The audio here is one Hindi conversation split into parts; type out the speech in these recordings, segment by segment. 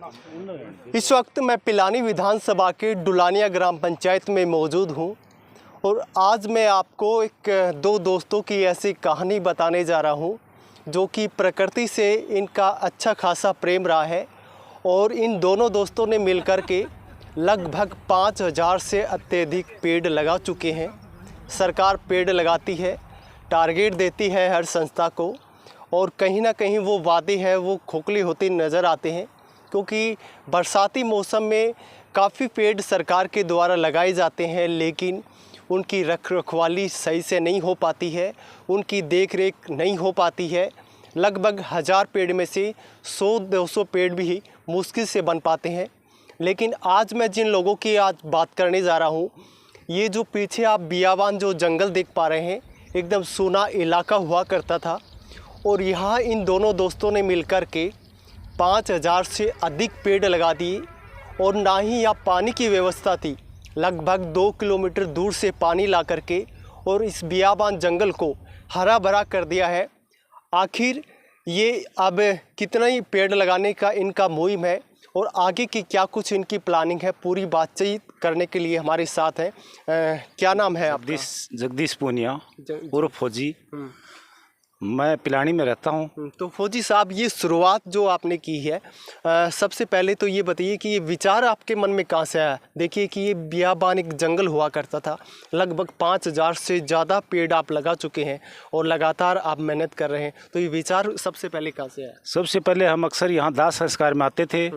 इस वक्त मैं पिलानी विधानसभा के डुलानिया ग्राम पंचायत में मौजूद हूं और आज मैं आपको दो दोस्तों की ऐसी कहानी बताने जा रहा हूं जो कि प्रकृति से इनका अच्छा खासा प्रेम रहा है और इन दोनों दोस्तों ने मिलकर के लगभग 5000 से अत्यधिक पेड़ लगा चुके हैं। सरकार पेड़ लगाती है, टारगेट देती है हर संस्था को और कहीं ना कहीं वो वादे है वो खोखले होते नज़र आते हैं, क्योंकि बरसाती मौसम में काफ़ी पेड़ सरकार के द्वारा लगाए जाते हैं लेकिन उनकी रखवाली सही से नहीं हो पाती है, उनकी देखरेख नहीं हो पाती है। लगभग 1000 पेड़ में से 100-200 पेड़ भी मुश्किल से बन पाते हैं। लेकिन आज मैं जिन लोगों की आज बात करने जा रहा हूँ, ये जो पीछे आप बियाबान जो जंगल देख पा रहे हैं, एकदम सूना इलाका हुआ करता था और यहाँ इन दोनों दोस्तों ने मिलकर के 5000 से अधिक पेड़ लगा दिए और ना ही यहाँ पानी की व्यवस्था थी। लगभग 2 किलोमीटर दूर से पानी ला करके और इस बियाबान जंगल को हरा भरा कर दिया है। आखिर ये अब कितना ही पेड़ लगाने का इनका मुहिम है और आगे की क्या कुछ इनकी प्लानिंग है, पूरी बातचीत करने के लिए हमारे साथ हैं। क्या नाम है आपका? जगदीश पूनिया उर्फ फौजी। मैं पिलानी में रहता हूँ। तो फौजी साहब, ये शुरुआत जो आपने की है, सबसे पहले तो ये बताइए कि ये विचार आपके मन में कहाँ से आया? देखिए कि ये बियाबान एक जंगल हुआ करता था, लगभग 5000 से ज़्यादा पेड़ आप लगा चुके हैं और लगातार आप मेहनत कर रहे हैं, तो ये विचार सबसे पहले कहाँ से आया? सबसे पहले हम अक्सर यहाँ दाह संस्कार में आते थे।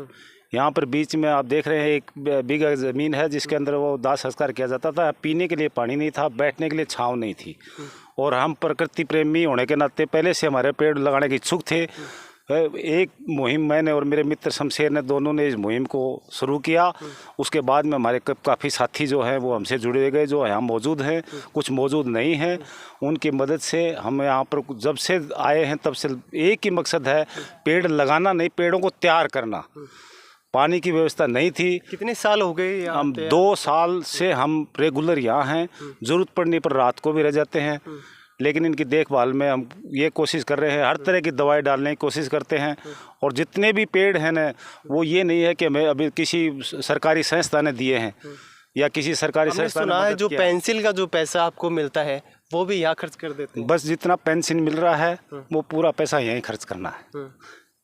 यहाँ पर बीच में आप देख रहे हैं एक बीघा ज़मीन है जिसके अंदर वो दाह संस्कार किया जाता था। पीने के लिए पानी नहीं था, बैठने के लिए छाँव नहीं थी और हम प्रकृति प्रेमी होने के नाते पहले से हमारे पेड़ लगाने के इच्छुक थे। एक मुहिम मैंने और मेरे मित्र शमशेर ने दोनों ने इस मुहिम को शुरू किया। उसके बाद में हमारे काफ़ी साथी जो हैं वो हमसे जुड़े गए, जो यहाँ मौजूद हैं, कुछ मौजूद नहीं हैं। उनकी मदद से हम यहाँ पर जब से आए हैं तब से एक ही मकसद है, पेड़ लगाना नहीं, पेड़ों को तैयार करना। पानी की व्यवस्था नहीं थी। कितने साल हो गए? हम 2 साल से हम रेगुलर यहाँ हैं। ज़रूरत पड़ने पर रात को भी रह जाते हैं, लेकिन इनकी देखभाल में हम ये कोशिश कर रहे हैं, हर तरह की दवाई डालने की कोशिश करते हैं। और जितने भी पेड़ हैं ना, वो ये नहीं है कि हमें अभी किसी सरकारी संस्था ने दिए हैं या किसी सरकारी संस्था ने है। जो पेंसिल का जो पैसा आपको मिलता है वो भी यहाँ खर्च कर देते हैं। बस जितना पेंशन मिल रहा है वो पूरा पैसा यहीं खर्च करना है,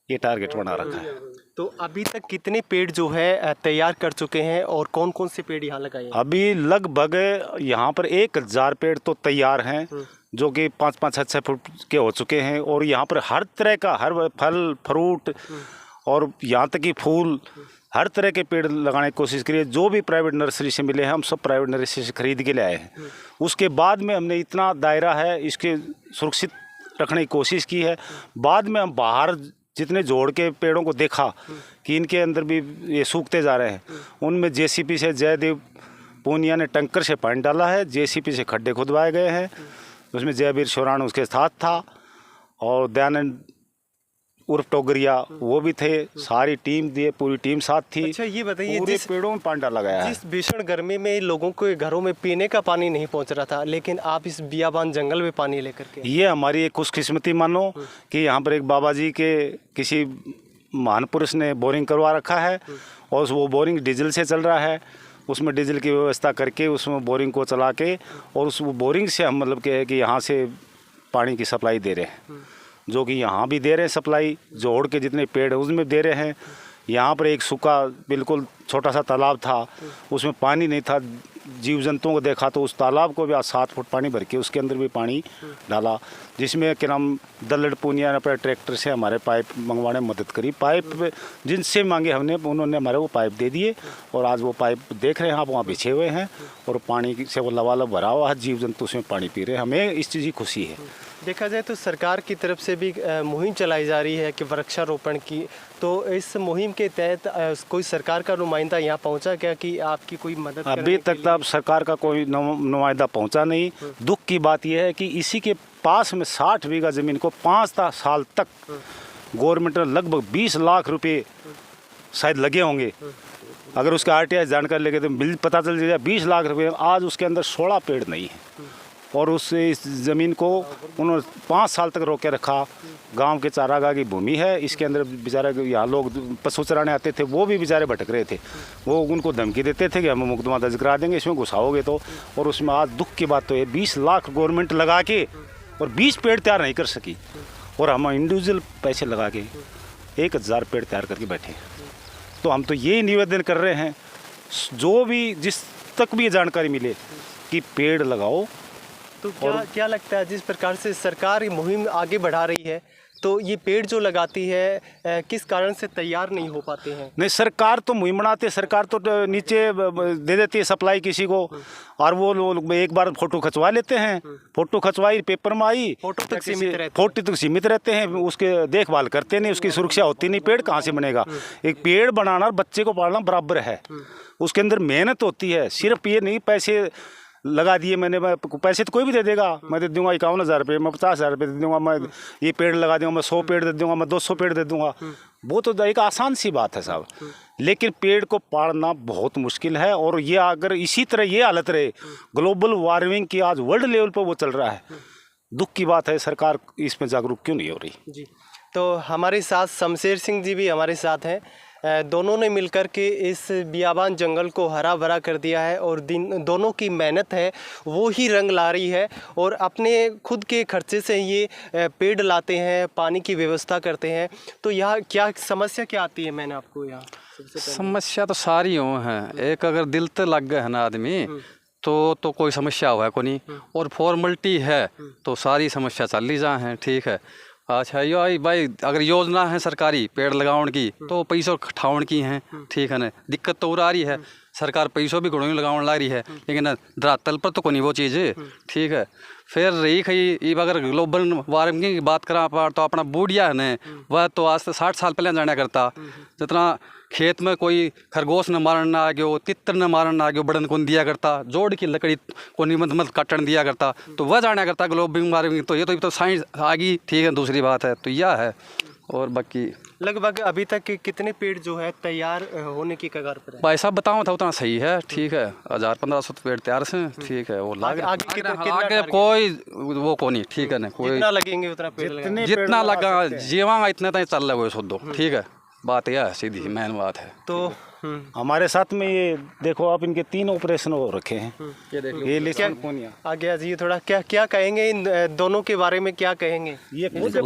ये टारगेट बना रखा है। तो अभी तक कितने पेड़ जो है तैयार कर चुके हैं और कौन कौन से पेड़ यहाँ लगाए हैं? अभी लगभग यहाँ पर 1000 पेड़ तो तैयार हैं, जो कि 5-5-6 फुट के हो चुके हैं। और यहाँ पर हर तरह का, हर फल फ्रूट और यहाँ तक कि फूल, हर तरह के पेड़ लगाने की कोशिश करी है। जो भी प्राइवेट नर्सरी से मिले हैं हम सब प्राइवेट नर्सरी से खरीद के लाए हैं। उसके बाद में हमने इतना दायरा है इसके सुरक्षित रखने की कोशिश की है। बाद में हम बाहर जितने जोड़ के पेड़ों को देखा कि इनके अंदर भी ये सूखते जा रहे हैं, उनमें जेसीपी से जयदेव पूनिया ने टंकर से पानी डाला है, जेसीपी से खड्डे खुदवाए गए हैं। उसमें जयवीर शोराण उसके साथ था और दयानंद उर्फ टोगरिया वो भी थे। सारी टीम दिए, पूरी टीम साथ थी। अच्छा, ये बताइए, पूरे पेड़ों में पानी डाला गया है। जिस भीषण गर्मी में लोगों को घरों में पीने का पानी नहीं पहुंच रहा था, लेकिन आप इस बियाबान जंगल में पानी लेकर के, ये हमारी एक खुशकिस्मती मानो कि यहाँ पर एक बाबा जी के किसी महान पुरुष ने बोरिंग करवा रखा है और वो बोरिंग डीजल से चल रहा है। उसमें डीजल की व्यवस्था करके उसमें बोरिंग को चला के और उस बोरिंग से हम मतलब कि यहाँ से पानी की सप्लाई दे रहे हैं, जो कि यहाँ भी दे रहे हैं सप्लाई, जोड़ के जितने पेड़ हैं उसमें दे रहे हैं। यहाँ पर एक सूखा बिल्कुल छोटा सा तालाब था, उसमें पानी नहीं था। जीव जंतुओं को देखा तो उस तालाब को भी आज 7 फुट पानी भर के उसके अंदर भी पानी डाला, जिसमें क्या नाम दल्लड़ पूनिया ने अपने ट्रैक्टर से हमारे पाइप मंगवाने में मदद करी। पाइप जिनसे मांगे हमने, उन्होंने हमारे वो पाइप दे दिए और आज वो पाइप देख रहे हैं आप, वहाँ बिछे हुए हैं और पानी से वो लबालब भरा हुआ है। जीव जंतु उसमें पानी पी रहे हैं। हमें इस चीज़ की खुशी है। देखा जाए तो सरकार की तरफ से भी मुहिम चलाई जा रही है कि वृक्षारोपण की, तो इस मुहिम के तहत कोई सरकार का नुमाइंदा यहाँ पहुँचा क्या कि आपकी कोई मदद? अभी तक तो सरकार का कोई नुमाइंदा पहुँचा नहीं। दुख की बात यह है कि इसी के पास में 60 बीघा ज़मीन को 5 साल तक गवर्नमेंट ने लगभग 20 लाख रुपए शायद लगे होंगे। अगर उसका RTI जानकारी लेके तो बिल पता चल जाएगा 20 लाख रुपए। आज उसके अंदर 16 पेड़ नहीं है और उस इस ज़मीन को उन्होंने 5 साल तक रोके रखा। गांव के चारागाह की भूमि है। इसके अंदर बेचारे यहाँ लोग पशु चराने आते थे, वो भी बेचारे भटक रहे थे। वो उनको धमकी देते थे कि हम मुकदमा दर्ज करा देंगे इसमें घुसाओगे तो। और उसमें आज दुख की बात तो है 20 लाख गवर्नमेंट लगा के और 20 पेड़ तैयार नहीं कर सकी, और हम इंडिविजुअल पैसे लगा के 1000 पेड़ तैयार करके बैठे। तो हम तो ये निवेदन कर रहे हैं, जो भी जिस तक भी ये जानकारी मिले कि पेड़ लगाओ। तो क्या लगता है, जिस प्रकार से सरकार ये मुहिम आगे बढ़ा रही है, तो ये पेड़ जो लगाती है किस कारण से तैयार नहीं हो पाते हैं? नहीं, सरकार तो मुहिम बनाती है, सरकार तो नीचे दे देती है सप्लाई किसी को, और वो लोग एक बार फोटो खिंचवा लेते हैं। फोटो खिंचवाई, पेपर में आई, फोटो तक सीमित रहते हैं, उसके देखभाल करते नहीं, उसकी सुरक्षा होती नहीं। पेड़ कहाँ से बनेगा? एक पेड़ बनाना और बच्चे को पालना बराबर है, उसके अंदर मेहनत होती है। सिर्फ ये नहीं पैसे लगा दिए मैंने, पैसे तो कोई भी दे देगा, मैं दे दूंगा 51,000 रुपये, मैं 50,000 रुपये दे दूंगा, मैं ये पेड़ लगा दूंगा, मैं 100 पेड़ दे दूंगा, मैं 200 पेड़ दे दूंगा। वो तो एक आसान सी बात है साहब, लेकिन पेड़ को पालना बहुत मुश्किल है। और ये अगर इसी तरह ये हालत रहे, ग्लोबल वार्मिंग की आज वर्ल्ड लेवल पर वो चल रहा है, दुख की बात है। सरकार इसमें जागरूक क्यों नहीं हो रही जी? तो हमारे साथ शमशेर सिंह जी भी हमारे साथ हैं। दोनों ने मिलकर के इस बियाबान जंगल को हरा भरा कर दिया है, और दोनों की मेहनत है वो ही रंग ला रही है। और अपने खुद के खर्चे से ये पेड़ लाते हैं, पानी की व्यवस्था करते हैं। तो यहाँ क्या समस्या क्या आती है? मैंने आपको यहाँ समस्या तो सारी हो हैं। एक अगर दिल तो लग गए है ना आदमी तो कोई समस्या हुआ है को नहीं, और फॉर्मलिटी है तो सारी समस्या चल ही जा है। ठीक है, अच्छा यो आई भाई, अगर योजना है सरकारी पेड़ लगाउन की तो पैसों ठाउन की हैं। ठीक है ना, दिक्कत तो और आ रही है, सरकार पैसों भी घणों लगाउन ला रही है, लेकिन धरातल पर तो कोई वो चीज़ है। ठीक है, फिर रही खई अगर ग्लोबल वार्मिंग की बात करा पार, तो अपना बूढ़िया है न, वह तो आज से 60 साल पहले जाना करता। जितना खेत में कोई खरगोश न मारन ना आ गयो, तितर न मारन ना आ गयो, बड़न कौन दिया करता, जोड़ की लकड़ी को मत काटन दिया करता, तो वह जाना करता ग्लोबल वार्मिंग। तो ये तो साइंस आ गई। ठीक है, दूसरी बात है तो यह है। और बाकी लगभग अभी तक कितने पेड़ जो है तैयार होने की कगार पर है? भाई साहब बताऊँ था उतना सही है। ठीक है, 1000-1500 पेड़ तैयार से। ठीक है, वो आगे कोई वो को नहीं। ठीक है ना, कोई जितना लगेंगे उतना पेड़ जितना लगा जीवा इतना तक चल रहा है शुद्ध। ठीक है, बात यह है, सीधी मेन बात है। तो हमारे साथ में ये देखो आप, इनके 3 ऑपरेशन हो रखे हैं। ये देख लो, ये लेसन कोनिया आ गया जी। थोड़ा क्या कहेंगे इन दोनों के बारे में? क्या कहेंगे? ये खुद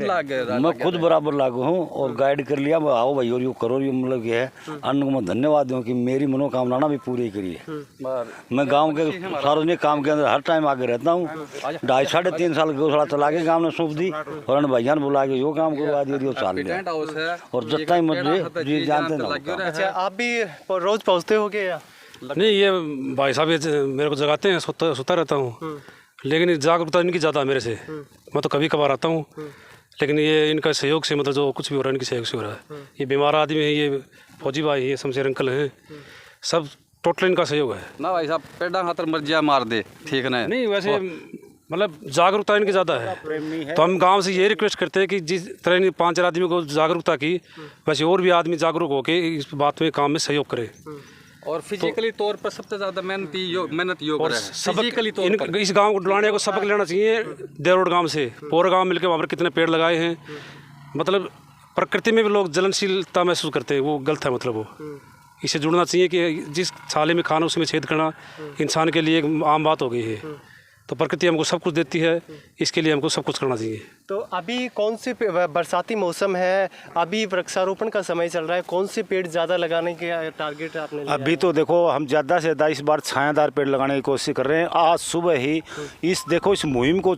लाग गए, मैं खुद बराबर लागू हूँ और गाइड कर लिया, आओ भाई और यू करो, यू मतलब ये है। अन्न को मैं धन्यवाद दूँ कि मेरी मनोकामना ना भी पूरी करी है। मैं गांव के सार्वजनिक काम के अंदर हर टाइम आगे रहता हूँ। 2.5-3.5 साल गौशाला चला के गाँव ने सौंप दी, और अन्न भैया ने बुला के यो काम करवा दिया, चाल लिया। और जितना ही मत जी जानते ना। अच्छा, आप भी रोज पहुँचते हो क्या? नहीं, ये भाई साहब ये मेरे को जगाते हैं, सोता रहता हूँ, लेकिन जागरूकता इनकी ज़्यादा है मेरे से। मैं तो कभी कभार आता हूँ, लेकिन ये इनका सहयोग से, मतलब जो कुछ भी हो रहा है इनके सहयोग से हो रहा है। ये बीमार आदमी है, ये फौजी भाई, ये शमशेर अंकल हैं, सब टोटल इनका सहयोग है ना। भाई साहब पेड़ा खातर मर्जिया मार दे। ठीक है, नहीं वैसे मतलब जागरूकता इनकी ज़्यादा है। तो हम गांव से ये रिक्वेस्ट करते हैं कि जिस तरह इन 5-4 आदमी को जागरूकता की, वैसे और भी आदमी जागरूक होकर इस बात में काम में सहयोग करें। और फिजिकली तौर पर सबसे ज़्यादा मेहनत योग और सबक इस गांव को डुलाने को सबक लेना चाहिए। देरोड गांव से पूरा गांव मिलकर वहाँ पर कितने पेड़ लगाए हैं। मतलब प्रकृति में भी लोग जलनशीलता महसूस करते हैं, वो गलत है। मतलब वो इससे जुड़ना चाहिए कि जिस थाली में खाना उसमें छेद करना इंसान के लिए एक आम बात हो गई है। तो प्रकृति हमको सब कुछ देती है, इसके लिए हमको सब कुछ करना चाहिए। तो अभी कौन से बरसाती मौसम है, अभी वृक्षारोपण का समय चल रहा है, कौन से पेड़ ज़्यादा लगाने के टारगेट आपने लिया? अभी तो देखो हम ज़्यादा से ज़्यादा इस बार छायादार पेड़ लगाने की कोशिश कर रहे हैं। आज सुबह ही इस मुहिम को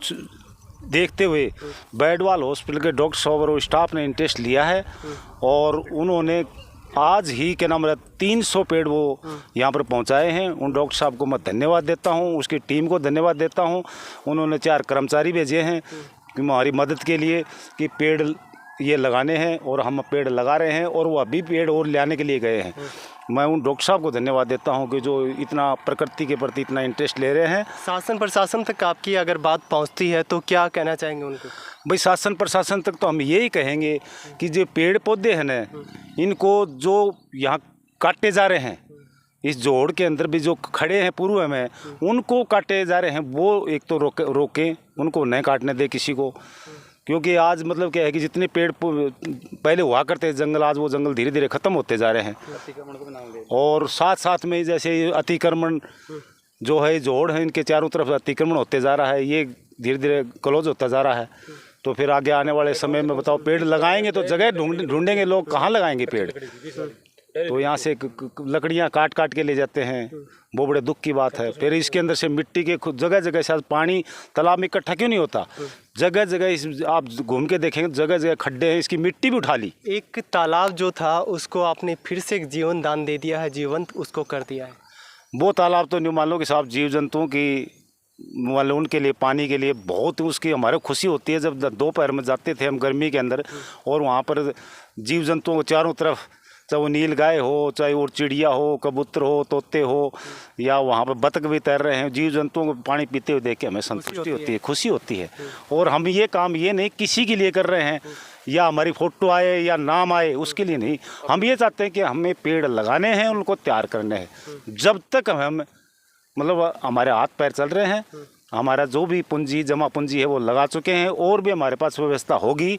देखते हुए बैडवाल हॉस्पिटल के डॉक्टर साहब और स्टाफ ने इंटरेस्ट लिया है, और उन्होंने आज ही के नाम 300 पेड़ वो यहाँ पर पहुँचाए हैं। उन डॉक्टर साहब को मैं धन्यवाद देता हूँ, उसकी टीम को धन्यवाद देता हूँ। उन्होंने 4 कर्मचारी भेजे हैं कि हमारी मदद के लिए कि पेड़ ये लगाने हैं, और हम पेड़ लगा रहे हैं, और वो अभी पेड़ और लाने के लिए गए हैं। मैं उन डॉक्टर साहब को धन्यवाद देता हूं कि जो इतना प्रकृति के प्रति इतना इंटरेस्ट ले रहे हैं। शासन प्रशासन तक आपकी अगर बात पहुंचती है तो क्या कहना चाहेंगे उनको? भाई शासन प्रशासन तक तो हम यही कहेंगे कि जो पेड़ पौधे हैं ना, इनको जो यहाँ काटे जा रहे हैं, इस जोड़ के अंदर भी जो खड़े हैं पूर्व में, उनको काटे जा रहे हैं, वो एक तो रोकें, उनको नहीं काटने दे किसी को। क्योंकि आज मतलब क्या है कि जितने पेड़ पहले हुआ करते जंगल, आज वो जंगल धीरे धीरे ख़त्म होते जा रहे हैं। और साथ साथ में जैसे अतिक्रमण जो है, जोड़ है, इनके चारों तरफ अतिक्रमण होते जा रहा है, ये धीरे धीरे क्लोज होता जा रहा है। तो फिर आगे आने वाले समय में बताओ, पेड़ लगाएंगे तो जगह ढूंढेंगे लोग, कहाँ लगाएंगे पेड़? तो यहाँ से लकड़ियाँ काट काट के ले जाते हैं, वो बड़े दुख की बात है। फिर इसके अंदर से मिट्टी के जगह जगह से पानी तालाब में इकट्ठा क्यों नहीं होता? जगह जगह इस आप घूम के देखेंगे, जगह जगह खड्डे हैं, इसकी मिट्टी भी उठा ली। एक तालाब जो था उसको आपने फिर से एक जीवन दान दे दिया है, जीवंत उसको कर दिया है। वो तालाब तो नहीं, मान लो कि साहब जीव जंतुओं की, मान लो उनके लिए, पानी के लिए बहुत उसकी हमारे खुशी होती है। जब दोपहर में जाते थे हम गर्मी के अंदर, और वहाँ पर जीव जंतुओं को चारों तरफ, चाहे वो नील गाय हो, चाहे वो चिड़िया हो, कबूतर हो, तोते हो, या वहाँ पर बतख भी तैर रहे हैं, जीव जंतुओं को पानी पीते हुए देख के हमें संतुष्टि होती है, खुशी होती है। और हम ये काम ये नहीं किसी के लिए कर रहे हैं, या हमारी फ़ोटो आए या नाम आए उसके लिए नहीं। हम ये चाहते हैं कि हमें पेड़ लगाने हैं, उनको तैयार करने हैं। जब तक हम मतलब हमारे हाथ पैर चल रहे हैं, हमारा जो भी पूंजी, जमा पूंजी है वो लगा चुके हैं, और भी हमारे पास व्यवस्था होगी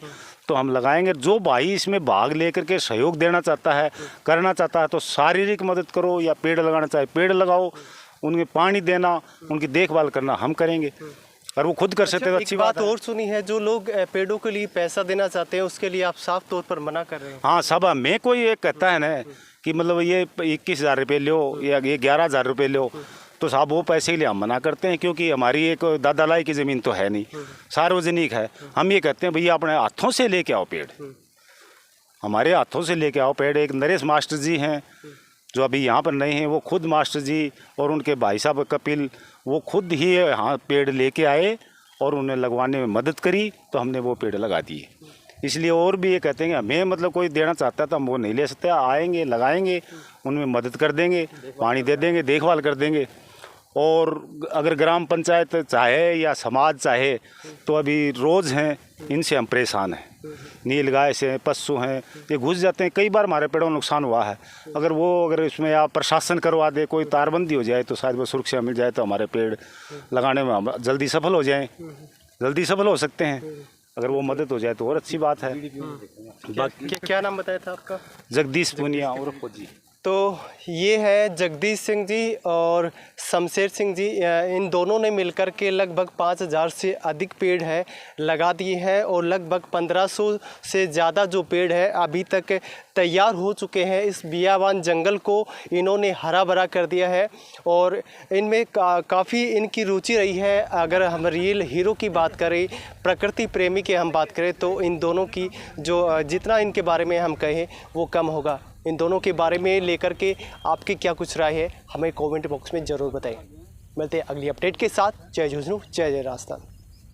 तो हम लगाएंगे। जो भाई इसमें भाग लेकर के सहयोग देना चाहता है, करना चाहता है, तो शारीरिक मदद करो, या पेड़ लगाना चाहे पेड़ लगाओ, उनमें पानी देना, उनकी देखभाल करना हम करेंगे। और वो खुद कर सकते हैं, अच्छी बात और सुनी है, जो लोग पेड़ों के लिए पैसा देना चाहते हैं उसके लिए आप साफ तौर पर मना कर रहे हैं। हाँ, सब में कोई एक कहता है ना कि मतलब ये 21,000 रुपये लो या ये 11,000 रुपये लो, तो साहब वो पैसे के लिए हम मना करते हैं, क्योंकि हमारी एक दादा लाई की ज़मीन तो है नहीं, सार्वजनिक है। हम ये कहते हैं भैया अपने हाथों से लेके आओ पेड़, हमारे हाथों से लेके आओ पेड़। एक नरेश मास्टर जी हैं जो अभी यहाँ पर नहीं हैं, वो खुद मास्टर जी और उनके भाई साहब कपिल, वो खुद ही यहाँ पेड़ लेके आए और उन्हें लगवाने में मदद करी, तो हमने वो पेड़ लगा दिए। इसलिए और भी ये कहते हैं कि हमें मतलब कोई देना चाहता है तो हम वो नहीं ले सकते, आएंगे लगाएंगे, उनमें मदद कर देंगे, पानी दे देंगे, देखभाल कर देंगे। और अगर ग्राम पंचायत चाहे या समाज चाहे तो अभी रोज़ हैं, इनसे हम परेशान हैं। नील गाय से पशु हैं, ये घुस जाते हैं। कई बार हमारे पेड़ों को नुकसान हुआ है। अगर इसमें आप प्रशासन करवा दे, कोई तारबंदी हो जाए तो शायद वो सुरक्षा मिल जाए, तो हमारे पेड़ लगाने में हम जल्दी सफल हो जाएँ, जल्दी सफल हो सकते हैं। अगर वो मदद हो जाए तो और अच्छी बात है। क्या नाम बताया था आपका? जगदीश पुनिया और फौजी। तो ये है जगदीश सिंह जी और शमशेर सिंह जी, इन दोनों ने मिलकर के लगभग 5,000 से अधिक पेड़ है लगा दिए हैं, और लगभग 1,500 से ज़्यादा जो पेड़ है अभी तक तैयार हो चुके हैं। इस बियाबान जंगल को इन्होंने हरा भरा कर दिया है, और इनमें काफ़ी इनकी रुचि रही है। अगर हम रियल हीरो की बात करें, प्रकृति प्रेमी की हम बात करें, तो इन दोनों की जो जितना इनके बारे में हम कहें वो कम होगा। इन दोनों के बारे में लेकर के आपकी क्या कुछ राय है, हमें कमेंट बॉक्स में ज़रूर बताएं। मिलते हैं अगली अपडेट के साथ। जय झुंझुनू, जय जय राजस्थान।